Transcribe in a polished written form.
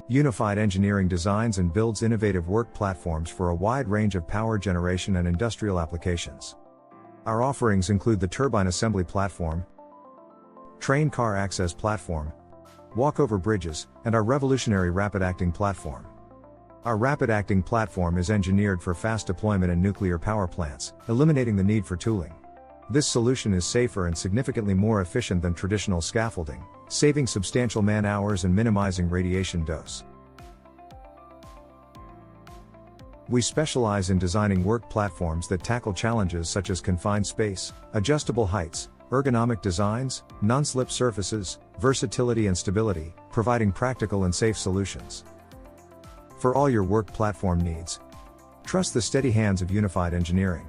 Unified Engineering designs and builds innovative work platforms for a wide range of power generation and industrial applications. Our offerings include the Turbine Assembly Platform, Train Car Access Platform, Walkover Bridges, and our revolutionary Rapid Acting Platform. Our Rapid Acting Platform is engineered for fast deployment in nuclear power plants, eliminating the need for tooling. This solution is safer and significantly more efficient than traditional scaffolding, saving substantial man-hours and minimizing radiation dose. We specialize in designing work platforms that tackle challenges such as confined space, adjustable heights, ergonomic designs, non-slip surfaces, versatility and stability, providing practical and safe solutions. For all your work platform needs, trust the steady hands of Unified Engineering.